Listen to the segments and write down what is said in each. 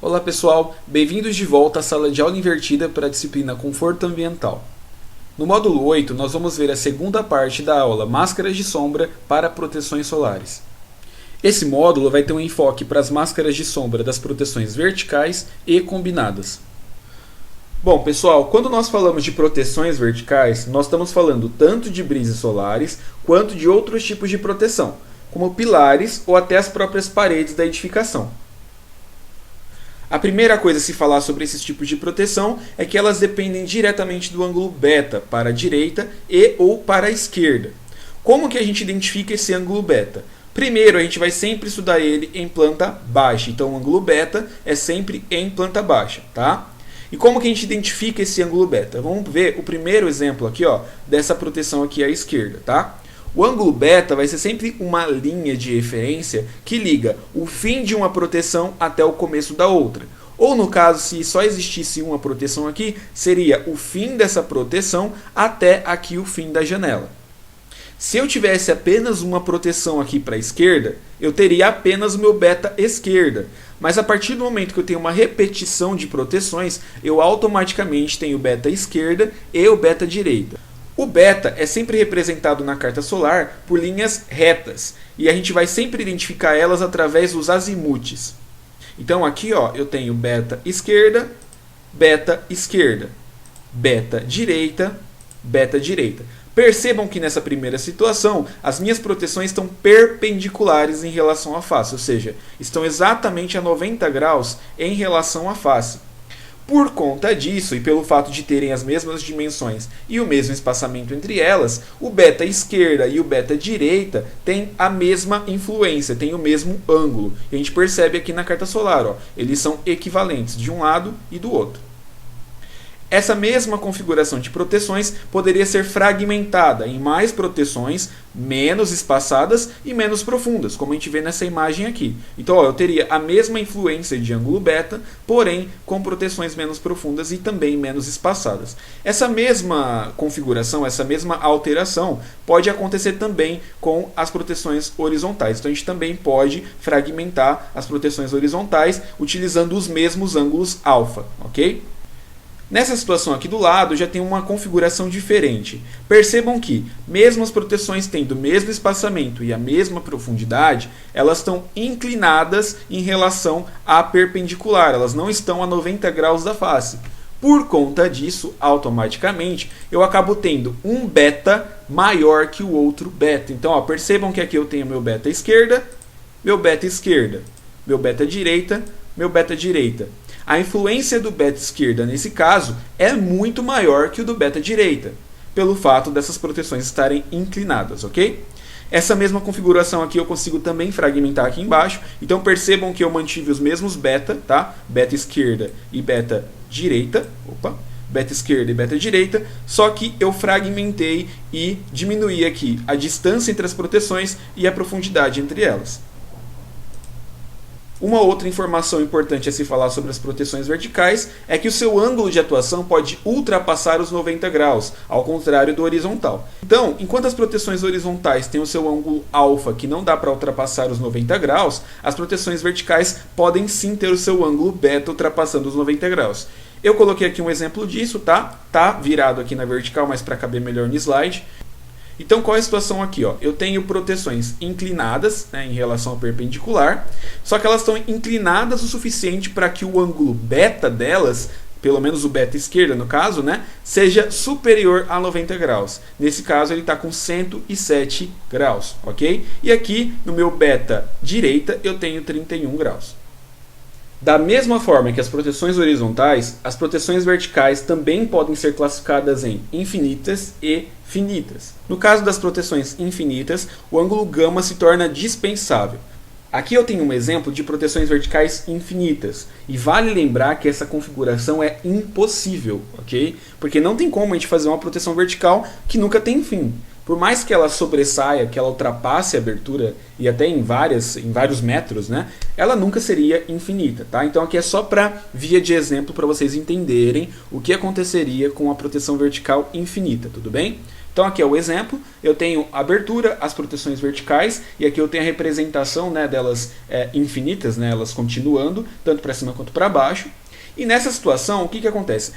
Olá pessoal, bem-vindos de volta à sala de aula invertida para a disciplina Conforto Ambiental. No módulo 8, nós vamos ver a segunda parte da aula Máscaras de Sombra para Proteções Solares. Esse módulo vai ter um enfoque para as máscaras de sombra das proteções verticais e combinadas. Bom pessoal, quando nós falamos de proteções verticais, nós estamos falando tanto de brises solares quanto de outros tipos de proteção, como pilares ou até as próprias paredes da edificação. A primeira coisa a se falar sobre esses tipos de proteção é que elas dependem diretamente do ângulo beta para a direita e ou para a esquerda. Como que a gente identifica esse ângulo beta? Primeiro, a gente vai sempre estudar ele em planta baixa. Então, o ângulo beta é sempre em planta baixa, tá? E como que a gente identifica esse ângulo beta? Vamos ver o primeiro exemplo aqui, ó, dessa proteção aqui à esquerda, tá? O ângulo beta vai ser sempre uma linha de referência que liga o fim de uma proteção até o começo da outra. Ou no caso, se só existisse uma proteção aqui, seria o fim dessa proteção até aqui o fim da janela. Se eu tivesse apenas uma proteção aqui para a esquerda, eu teria apenas o meu beta esquerda. Mas a partir do momento que eu tenho uma repetição de proteções, eu automaticamente tenho o beta esquerda e o beta direita. O beta é sempre representado na carta solar por linhas retas, e a gente vai sempre identificar elas através dos azimutes. Então aqui ó, eu tenho beta esquerda, beta esquerda, beta direita, beta direita. Percebam que nessa primeira situação, as minhas proteções estão perpendiculares em relação à face, ou seja, estão exatamente a 90 graus em relação à face. Por conta disso, e pelo fato de terem as mesmas dimensões e o mesmo espaçamento entre elas, o beta esquerda e o beta direita têm a mesma influência, têm o mesmo ângulo. E a gente percebe aqui na carta solar, ó, eles são equivalentes de um lado e do outro. Essa mesma configuração de proteções poderia ser fragmentada em mais proteções menos espaçadas e menos profundas, como a gente vê nessa imagem aqui. Então, ó, eu teria a mesma influência de ângulo beta, porém com proteções menos profundas e também menos espaçadas. Essa mesma configuração, essa mesma alteração pode acontecer também com as proteções horizontais. Então, a gente também pode fragmentar as proteções horizontais utilizando os mesmos ângulos alfa, ok? Nessa situação aqui do lado já tem uma configuração diferente. Percebam que, mesmo as proteções tendo o mesmo espaçamento e a mesma profundidade, elas estão inclinadas em relação à perpendicular, elas não estão a 90 graus da face. Por conta disso, automaticamente, eu acabo tendo um beta maior que o outro beta. Então, ó, percebam que aqui eu tenho meu beta esquerda, meu beta esquerda, meu beta direita, meu beta direita. A influência do beta esquerda nesse caso é muito maior que o do beta direita, pelo fato dessas proteções estarem inclinadas, ok? Essa mesma configuração aqui eu consigo também fragmentar aqui embaixo, então percebam que eu mantive os mesmos beta, tá? Beta esquerda e beta direita, beta esquerda e beta direita, só que eu fragmentei e diminuí aqui a distância entre as proteções e a profundidade entre elas. Uma outra informação importante a se falar sobre as proteções verticais é que o seu ângulo de atuação pode ultrapassar os 90 graus, ao contrário do horizontal. Então, enquanto as proteções horizontais têm o seu ângulo alfa, que não dá para ultrapassar os 90 graus, as proteções verticais podem sim ter o seu ângulo beta ultrapassando os 90 graus. Eu coloquei aqui um exemplo disso, tá? Tá virado aqui na vertical, mas para caber melhor no slide. Então, qual é a situação aqui? Ó? Eu tenho proteções inclinadas, né, em relação ao perpendicular, só que elas estão inclinadas o suficiente para que o ângulo beta delas, pelo menos o beta esquerda no caso, né, seja superior a 90 graus. Nesse caso, ele está com 107 graus, ok? E aqui, no meu beta direita, eu tenho 31 graus. Da mesma forma que as proteções horizontais, as proteções verticais também podem ser classificadas em infinitas e finitas. No caso das proteções infinitas, o ângulo gama se torna dispensável. Aqui eu tenho um exemplo de proteções verticais infinitas. E vale lembrar que essa configuração é impossível, ok? Porque não tem como a gente fazer uma proteção vertical que nunca tem fim. Por mais que ela sobressaia, que ela ultrapasse a abertura e até em vários metros, né, ela nunca seria infinita, tá? Então aqui é só para via de exemplo para vocês entenderem o que aconteceria com a proteção vertical infinita, tudo bem? Então aqui é o exemplo, eu tenho a abertura, as proteções verticais, e aqui eu tenho a representação, né, delas infinitas, né, elas continuando, tanto para cima quanto para baixo. E nessa situação, o que acontece?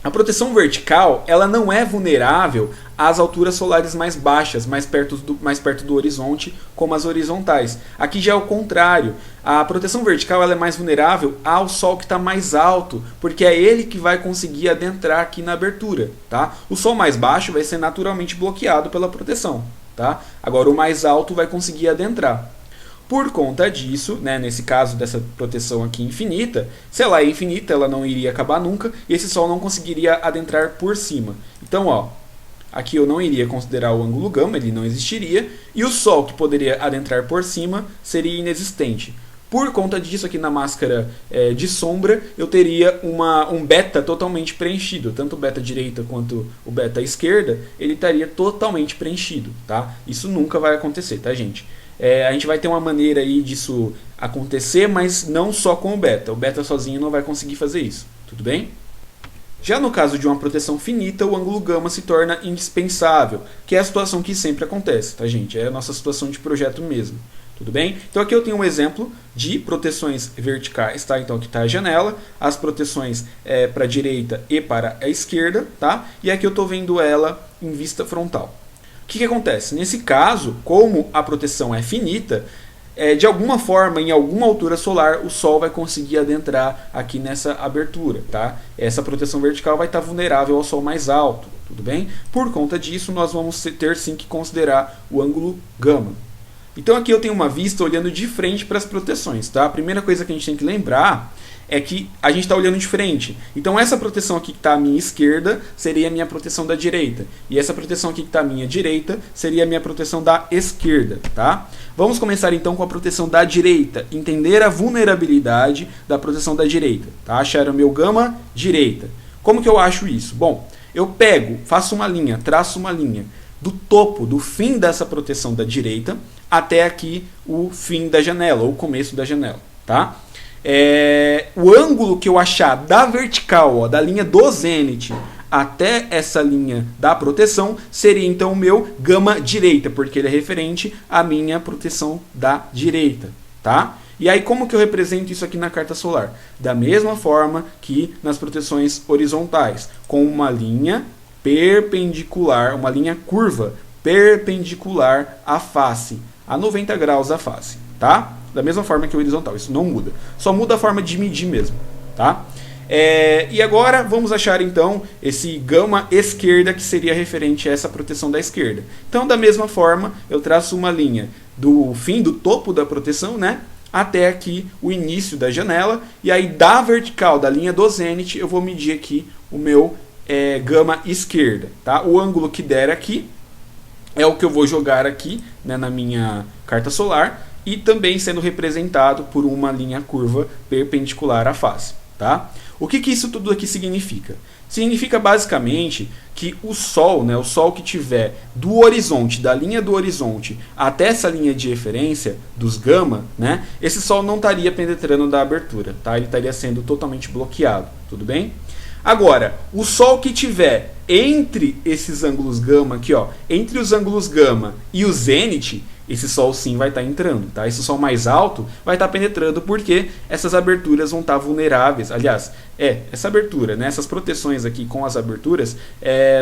A proteção vertical, ela não é vulnerável às alturas solares mais baixas, mais perto do horizonte, como as horizontais. Aqui já é o contrário. A proteção vertical ela é mais vulnerável ao Sol que está mais alto, porque é ele que vai conseguir adentrar aqui na abertura. Tá? O Sol mais baixo vai ser naturalmente bloqueado pela proteção. Tá? Agora o mais alto vai conseguir adentrar. Por conta disso, né, nesse caso dessa proteção aqui infinita, se ela é infinita, ela não iria acabar nunca, e esse Sol não conseguiria adentrar por cima. Então, ó, aqui eu não iria considerar o ângulo gama, ele não existiria, e o Sol que poderia adentrar por cima seria inexistente. Por conta disso, aqui na máscara de sombra, eu teria um beta totalmente preenchido. Tanto o beta direita quanto o beta esquerda, ele estaria totalmente preenchido. Tá? Isso nunca vai acontecer, tá, gente? A gente vai ter uma maneira aí disso acontecer, mas não só com o beta. O beta sozinho não vai conseguir fazer isso. Tudo bem? Já no caso de uma proteção finita, o ângulo gama se torna indispensável, que é a situação que sempre acontece, tá, gente? É a nossa situação de projeto mesmo. Tudo bem? Então aqui eu tenho um exemplo de proteções verticais, tá? Então aqui está a janela, as proteções para a direita e para a esquerda, tá? E aqui eu estou vendo ela em vista frontal. O que acontece? Nesse caso, como a proteção é finita, de alguma forma, em alguma altura solar, o Sol vai conseguir adentrar aqui nessa abertura. Tá? Essa proteção vertical vai estar vulnerável ao Sol mais alto. Tudo bem? Por conta disso, nós vamos ter sim que considerar o ângulo gama. Então aqui eu tenho uma vista olhando de frente para as proteções. Tá? A primeira coisa que a gente tem que lembrar é que a gente está olhando de frente. Então essa proteção aqui que está à minha esquerda seria a minha proteção da direita. E essa proteção aqui que está à minha direita seria a minha proteção da esquerda. Tá? Vamos começar então com a proteção da direita. Entender a vulnerabilidade da proteção da direita. Tá? Achar o meu gama direita. Como que eu acho isso? Bom, eu pego, faço uma linha, traço uma linha do topo, do fim dessa proteção da direita até aqui o fim da janela, ou o começo da janela. Tá? O ângulo que eu achar da vertical, ó, da linha do zênite até essa linha da proteção, seria então o meu gama direita, porque ele é referente à minha proteção da direita. Tá? E aí como que eu represento isso aqui na carta solar? Da mesma forma que nas proteções horizontais, com uma linha perpendicular, uma linha curva perpendicular à face, a 90 graus à face. Tá? Da mesma forma que o horizontal, isso não muda. Só muda a forma de medir mesmo. Tá? E agora vamos achar então esse gama esquerda, que seria referente a essa proteção da esquerda. Então da mesma forma eu traço uma linha do fim do topo da proteção, né, até aqui o início da janela. E aí da vertical, da linha do zênite, eu vou medir aqui o meu gama esquerda. Tá? O ângulo que der aqui é o que eu vou jogar aqui, né, na minha carta solar, e também sendo representado por uma linha curva perpendicular à face. Tá? O que isso tudo aqui significa? Significa basicamente que o Sol, né, o Sol que tiver do horizonte, da linha do horizonte até essa linha de referência dos gama, né, esse Sol não estaria penetrando da abertura, tá? Ele estaria sendo totalmente bloqueado, tudo bem? Agora, o Sol que tiver entre esses ângulos gama aqui, ó, entre os ângulos gama e o zênite, esse Sol sim vai estar entrando, tá? Esse Sol mais alto vai estar penetrando porque essas aberturas vão estar vulneráveis. Aliás, essa abertura, né? Essas proteções aqui com as aberturas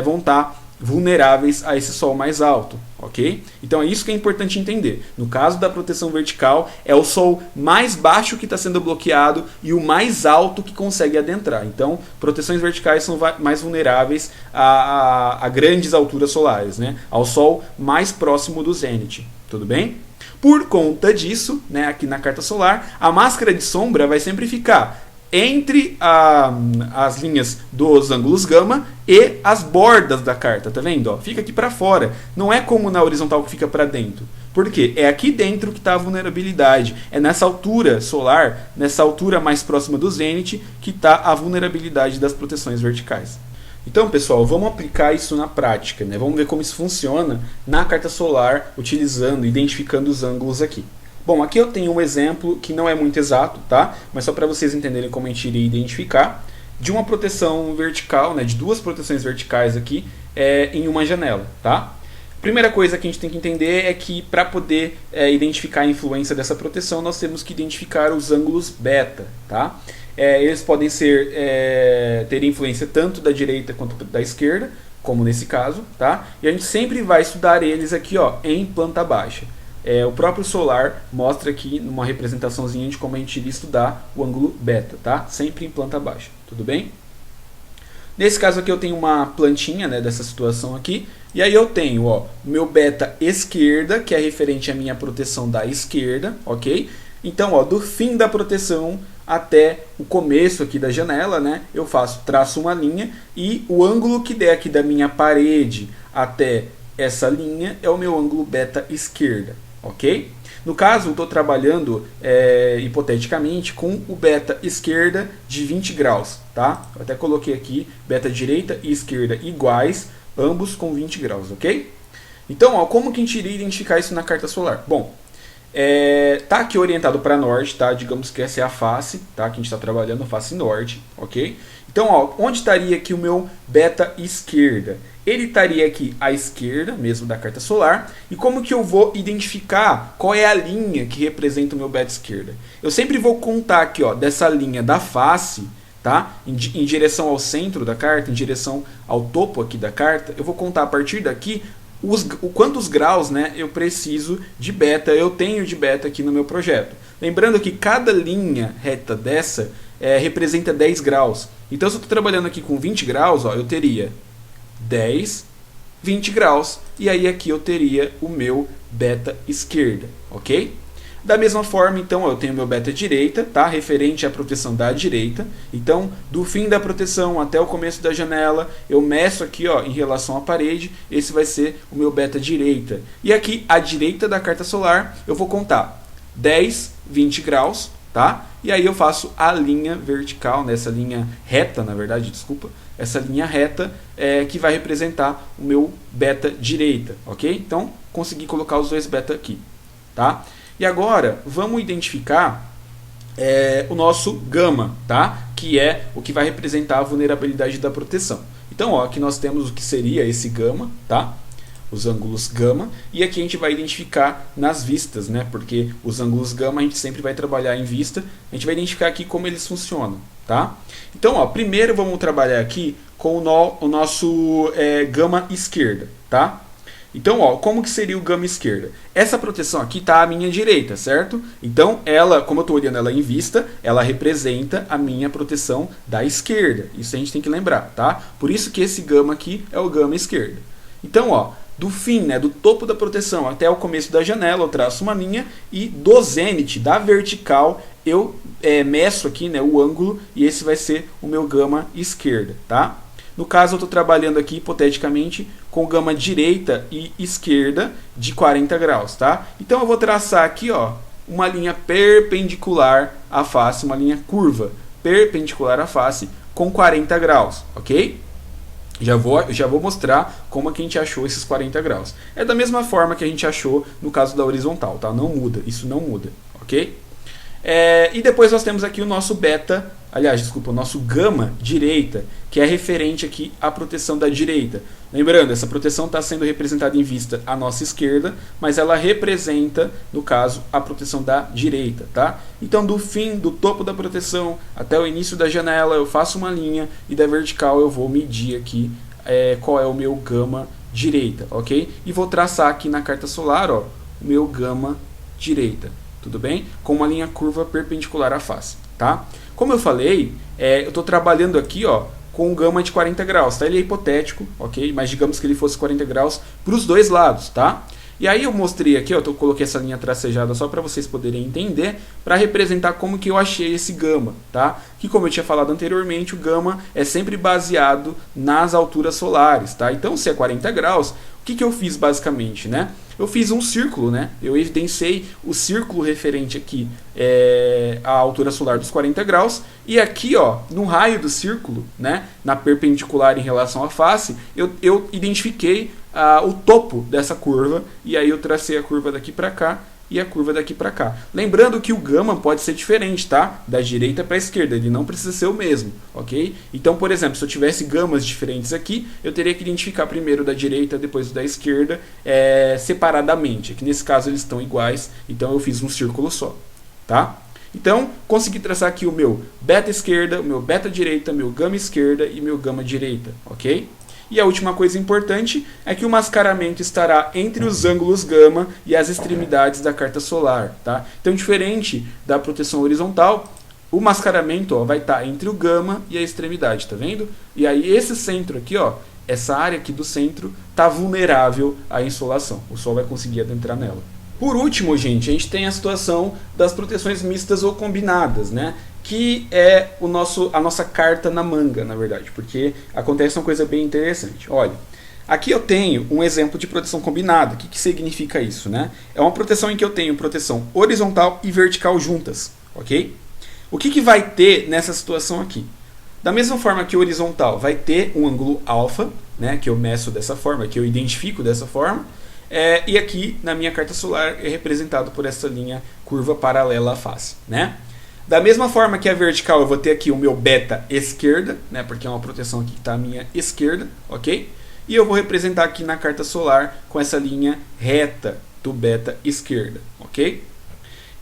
vão estar vulneráveis a esse Sol mais alto, ok? Então é isso que é importante entender. No caso da proteção vertical, é o Sol mais baixo que está sendo bloqueado e o mais alto que consegue adentrar. Então, proteções verticais são mais vulneráveis a grandes alturas solares, né? Ao Sol mais próximo do zênite. Tudo bem? Por conta disso, né, aqui na carta solar, a máscara de sombra vai sempre ficar entre as linhas dos ângulos gama e as bordas da carta, tá vendo? Ó, fica aqui para fora. Não é como na horizontal que fica para dentro. Por quê? É aqui dentro que está a vulnerabilidade. É nessa altura solar, nessa altura mais próxima do zênite, que está a vulnerabilidade das proteções verticais. Então, pessoal, vamos aplicar isso na prática, né? Vamos ver como isso funciona na carta solar, identificando os ângulos aqui. Bom, aqui eu tenho um exemplo que não é muito exato, tá? Mas só para vocês entenderem como a gente iria identificar, de uma proteção vertical, né? De duas proteções verticais aqui, em uma janela, tá? Primeira coisa que a gente tem que entender é que para poder identificar a influência dessa proteção, nós temos que identificar os ângulos beta, tá? Eles podem ter influência tanto da direita quanto da esquerda, como nesse caso, tá? E a gente sempre vai estudar eles aqui, ó, em planta baixa. O próprio Solar mostra aqui numa representaçãozinha de como a gente iria estudar o ângulo beta, tá? Sempre em planta baixa, tudo bem? Nesse caso aqui eu tenho uma plantinha, né, dessa situação aqui, e aí eu tenho, ó, meu beta esquerda, que é referente à minha proteção da esquerda, ok? Então, ó, do fim da proteção até o começo aqui da janela, né, eu traço uma linha, e o ângulo que der aqui da minha parede até essa linha é o meu ângulo beta esquerda, ok? No caso, eu estou trabalhando hipoteticamente com o beta esquerda de 20 graus, tá? Eu até coloquei aqui beta direita e esquerda iguais, ambos com 20 graus, ok? Então, ó, como que a gente iria identificar isso na carta solar? Bom, tá aqui orientado para norte, tá? Digamos que essa é a face, tá? Que a gente está trabalhando, a face norte, ok? Então, ó, onde estaria aqui o meu beta esquerda? Ele estaria aqui à esquerda, mesmo da carta solar. E como que eu vou identificar qual é a linha que representa o meu beta esquerda? Eu sempre vou contar aqui, ó, dessa linha da face, tá? Em direção ao centro da carta, em direção ao topo aqui da carta. Eu vou contar a partir daqui quantos graus, né, eu preciso de beta, eu tenho de beta aqui no meu projeto. Lembrando que cada linha reta dessa representa 10 graus. Então, se eu estou trabalhando aqui com 20 graus, ó, eu teria 10, 20 graus, e aí aqui eu teria o meu beta esquerda, ok? Da mesma forma, então, eu tenho meu beta direita, tá? Referente à proteção da direita. Então, do fim da proteção até o começo da janela, eu meço aqui, ó, em relação à parede, esse vai ser o meu beta direita. E aqui, à direita da carta solar, eu vou contar 10, 20 graus, tá? E aí eu faço a linha vertical, né? Essa linha reta, na verdade, desculpa. Essa linha reta que vai representar o meu beta direita, ok? Então, consegui colocar os dois beta aqui, tá? E agora, vamos identificar o nosso gama, tá? Que é o que vai representar a vulnerabilidade da proteção. Então, ó, aqui nós temos o que seria esse gama, tá? Os ângulos gama, e aqui a gente vai identificar nas vistas, né? Porque os ângulos gama a gente sempre vai trabalhar em vista, a gente vai identificar aqui como eles funcionam, tá? Então, ó, primeiro vamos trabalhar aqui com o nosso gama esquerda, tá? Então, ó, como que seria o gama esquerda? Essa proteção aqui está à minha direita, certo? Então, ela, como eu estou olhando ela em vista, ela representa a minha proteção da esquerda. Isso a gente tem que lembrar, tá? Por isso que esse gama aqui é o gama esquerda. Então, ó, do fim, né, do topo da proteção até o começo da janela, eu traço uma linha, e do zênite, da vertical, eu meço aqui, né, o ângulo, e esse vai ser o meu gama esquerda, tá? No caso, eu estou trabalhando aqui, hipoteticamente, com gama direita e esquerda de 40 graus, tá? Então, eu vou traçar aqui, ó, uma linha perpendicular à face, uma linha curva perpendicular à face com 40 graus, ok? Já vou mostrar como que a gente achou esses 40 graus. É da mesma forma que a gente achou no caso da horizontal, tá? Não muda, isso não muda, ok? E depois nós temos aqui o nosso beta, aliás, desculpa, o nosso gama direita, que é referente aqui à proteção da direita. Lembrando, essa proteção está sendo representada em vista à nossa esquerda, mas ela representa, no caso, a proteção da direita, tá? Então, do fim, do topo da proteção até o início da janela, eu faço uma linha, e da vertical eu vou medir aqui qual é o meu gama direita, ok? E vou traçar aqui na carta solar, ó, o meu gama direita, tudo bem? Com uma linha curva perpendicular à face, tá? Como eu falei, eu estou trabalhando aqui, ó, com um gama de 40 graus, tá? Ele é hipotético, ok? Mas digamos que ele fosse 40 graus para os dois lados, tá? E aí eu mostrei aqui, ó, eu coloquei essa linha tracejada só para vocês poderem entender, para representar como que eu achei esse gama, tá? Que, como eu tinha falado anteriormente, o gama é sempre baseado nas alturas solares, tá? Então, se é 40 graus, o que eu fiz basicamente, né? Eu fiz um círculo, né? Eu evidenciei o círculo referente aqui à altura solar dos 40 graus. E aqui, ó, no raio do círculo, né? Na perpendicular em relação à face, eu identifiquei o topo dessa curva. E aí eu tracei a curva daqui para cá. e a curva daqui para cá. Lembrando que o gama pode ser diferente, tá? Da direita para a esquerda, ele não precisa ser o mesmo, ok? Então, por exemplo, se eu tivesse gamas diferentes aqui, eu teria que identificar primeiro da direita, depois da esquerda, separadamente. Aqui nesse caso eles estão iguais, então eu fiz um círculo só, tá? Então, consegui traçar aqui o meu beta esquerda, o meu beta direita, meu gama esquerda e meu gama direita, ok? E a última coisa importante é que o mascaramento estará entre os ângulos gama e as extremidades da carta solar, tá? Então, diferente da proteção horizontal, o mascaramento vai estar entre o gama e a extremidade, tá vendo? E aí esse centro aqui, ó, essa área aqui do centro, está vulnerável à insolação. O sol vai conseguir adentrar nela. Por último, gente, a gente tem a situação das proteções mistas ou combinadas, né? Que é a nossa carta na manga, na verdade, porque acontece uma coisa bem interessante. Olha, aqui eu tenho um exemplo de proteção combinada. O que significa isso, né? É uma proteção em que eu tenho proteção horizontal e vertical juntas, ok? O que vai ter nessa situação aqui? Da mesma forma que o horizontal vai ter um ângulo alfa, né, que eu meço dessa forma, que eu identifico dessa forma, e aqui na minha carta solar é representado por essa linha curva paralela à face, né? Da mesma forma que a vertical, eu vou ter aqui o meu beta esquerda, né, porque é uma proteção aqui que está à minha esquerda, ok? E eu vou representar aqui na carta solar com essa linha reta do beta esquerda, ok?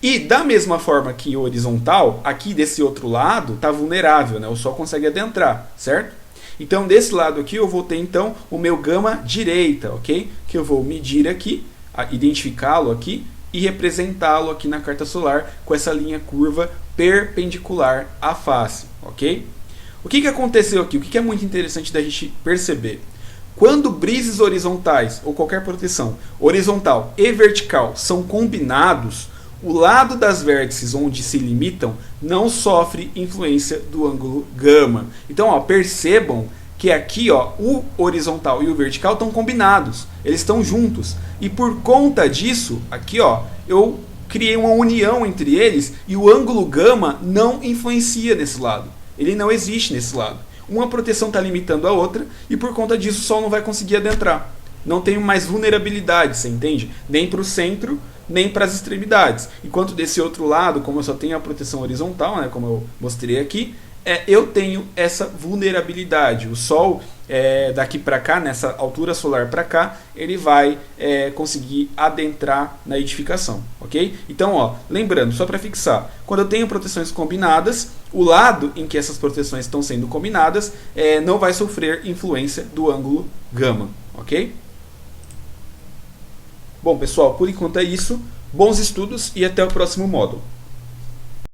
E da mesma forma que o horizontal, aqui desse outro lado está vulnerável, né? O sol consegue adentrar, certo? Então, desse lado aqui, eu vou ter, então, o meu gama direita, ok? Que eu vou medir aqui, identificá-lo aqui e representá-lo aqui na carta solar com essa linha curva perpendicular à face, ok? O que aconteceu aqui? O que é muito interessante da gente perceber? Quando brises horizontais, ou qualquer proteção, horizontal e vertical, são combinados, o lado das vértices onde se limitam não sofre influência do ângulo gama. Então, ó, percebam que aqui, ó, o horizontal e o vertical estão combinados, eles estão juntos. E por conta disso, aqui, ó, eu criei uma união entre eles e o ângulo gama não influencia nesse lado. Ele não existe nesse lado. Uma proteção está limitando a outra e por conta disso o sol não vai conseguir adentrar. Não tem mais vulnerabilidade, você entende? Nem para o centro, nem para as extremidades. Enquanto desse outro lado, como eu só tenho a proteção horizontal, né, como eu mostrei aqui, eu tenho essa vulnerabilidade. O sol, daqui para cá, nessa altura solar para cá, ele vai conseguir adentrar na edificação, ok? Então, ó, lembrando, só para fixar, quando eu tenho proteções combinadas, o lado em que essas proteções estão sendo combinadas não vai sofrer influência do ângulo gama, ok? Bom, pessoal, por enquanto é isso. Bons estudos e até o próximo módulo.